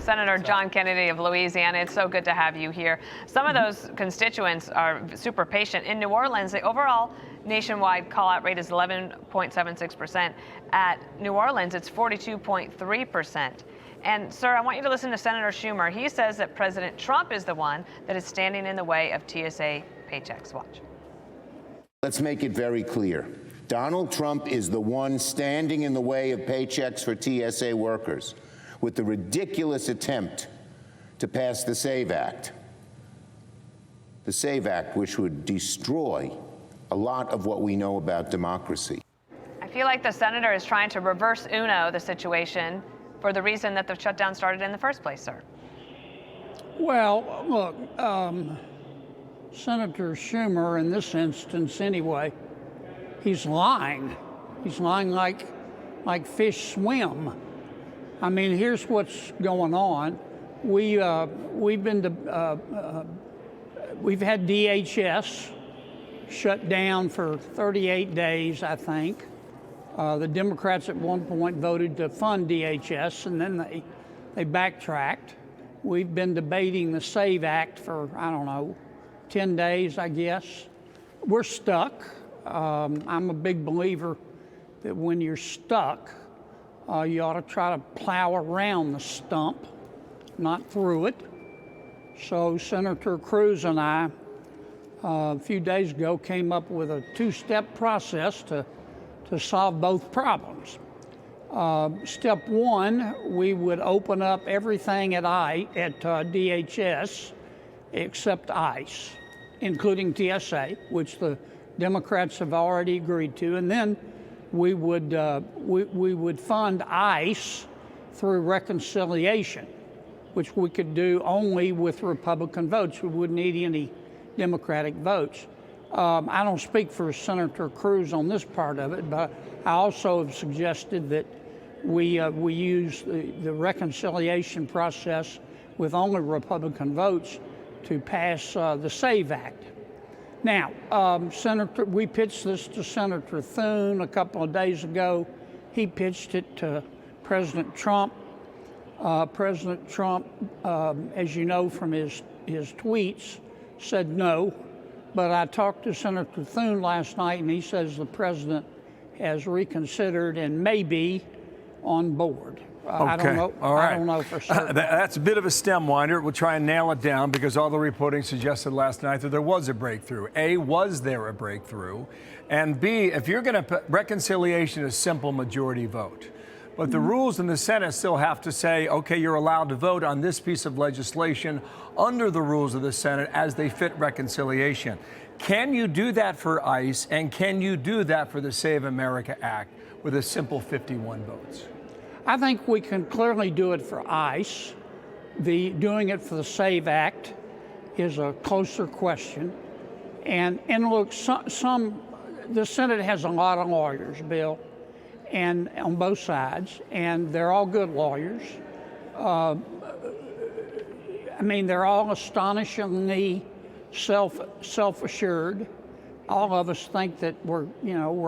Senator John Kennedy of Louisiana, it's so good to have you here. Some of those constituents are super patient. In New Orleans, the overall nationwide call-out rate is 11.76%. At New Orleans, it's 42.3%. And, sir, I want you to listen to Senator Schumer. He says that President Trump is the one that is standing in the way of TSA paychecks. Watch. Let's make it very clear. Donald Trump is the one standing in the way of paychecks for TSA workers with the ridiculous attempt to pass the SAVE Act. The SAVE Act, which would destroy a lot of what we know about democracy. I feel like the senator is trying to reverse Uno the situation for the reason that the shutdown started in the first place, sir. Well, look, Senator Schumer, in this instance anyway, he's lying. He's lying like fish swim. I mean, here's what's going on. We've had DHS shut down for 38 days, I think. The Democrats at one point voted to fund DHS, and then they backtracked. We've been debating the SAVE Act for, I don't know, 10 days, I guess. We're stuck. I'm a big believer that when you're stuck, you ought to try to plow around the stump, not through it. So Senator Cruz and I, a few days ago, came up with a two-step process to solve both problems. Step one, we would open up everything at DHS except ICE, including TSA, which the Democrats have already agreed to, and then we would fund ICE through reconciliation, which we could do only with Republican votes. We wouldn't need any Democratic votes. I don't speak for Senator Cruz on this part of it, but I also have suggested that we use the reconciliation process with only Republican votes to pass the SAVE Act. Now, we pitched this to Senator Thune a couple of days ago. He pitched it to President Trump. President Trump, as you know from his tweets, said no. But I talked to Senator Thune last night, and he says the president has reconsidered and may be on board. I don't know. All right. I don't know for certain. That's a bit of a stem winder. We'll try and nail it down because all the reporting suggested last night that there was a breakthrough. A, was there a breakthrough? And B, if you're going to reconciliation is simple majority vote. But the rules in the Senate still have to say, okay, you're allowed to vote on this piece of legislation under the rules of the Senate as they fit reconciliation. Can you do that for ICE, and can you do that for the Save America Act with a simple 51 votes? I think we can clearly do it for ICE. Doing it for the SAVE Act is a closer question. And look, the Senate has a lot of lawyers, Bill, and on both sides, and they're all good lawyers. I mean, they're all astonishingly self-assured. All of us think that we're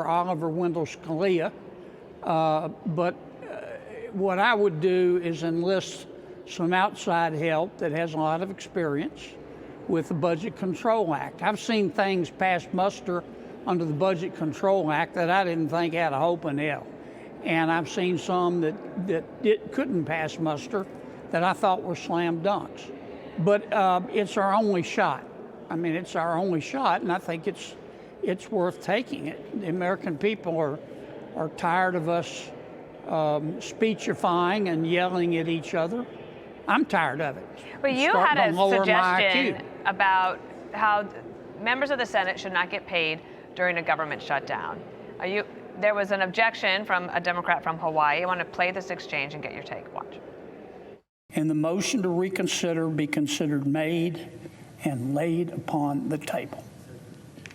Oliver Wendell Scalia, but what I would do is enlist some outside help that has a lot of experience with the Budget Control Act. I've seen things pass muster under the Budget Control Act that I didn't think had a hope in hell. And I've seen some that couldn't pass muster that I thought were slam dunks. But it's our only shot. I mean, it's our only shot, and I think it's worth taking it. The American people are tired of us speechifying and yelling at each other. I'm tired of it. But you had a suggestion about how members of the Senate should not get paid during a government shutdown. There was an objection from a Democrat from Hawaii. I want to play this exchange and get your take. Watch. And the motion to reconsider be considered made and laid upon the table.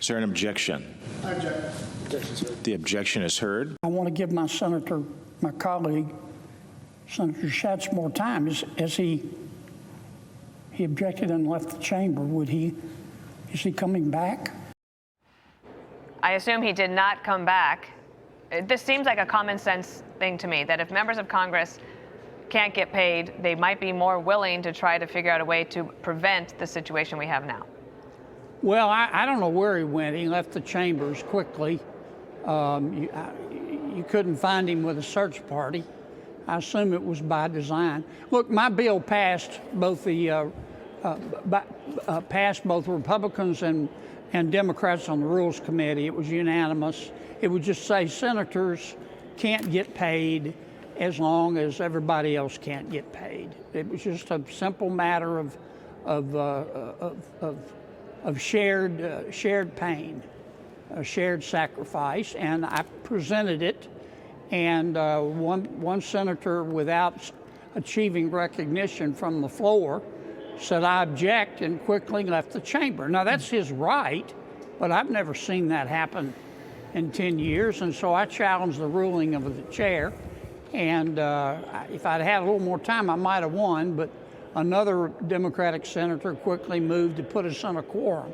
Is there an objection? I object. The objection is heard. I want to give my colleague, Senator Schatz, more time. As he objected and left the chamber, is he coming back? I assume he did not come back. This seems like a common sense thing to me, that if members of Congress can't get paid, they might be more willing to try to figure out a way to prevent the situation we have now. Well, I don't know where he went. He left the chambers quickly. You couldn't find him with a search party. I assume it was by design. Look, my bill passed both both Republicans and Democrats on the Rules Committee. It was unanimous. It would just say senators can't get paid as long as everybody else can't get paid. It was just a simple matter of shared pain, a shared sacrifice, and I presented it, and one senator, without achieving recognition from the floor, said, "I object," and quickly left the chamber. Now, that's his right, but I've never seen that happen in 10 years, and so I challenged the ruling of the chair, and if I'd had a little more time, I might have won, but another Democratic senator quickly moved to put us on a quorum.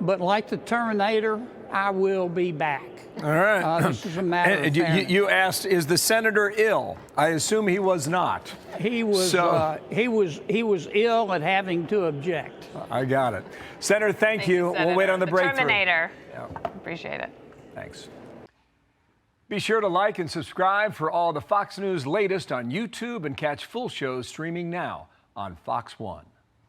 But like the Terminator, I will be back. All right. This is a matter of fairness. You asked, is the senator ill? I assume he was not. He was ill at having to object. I got it. Senator, thank you. Senator. We'll wait on the breakthrough. Terminator. Yeah. Appreciate it. Thanks. Be sure to like and subscribe for all the Fox News latest on YouTube and catch full shows streaming now on Fox One.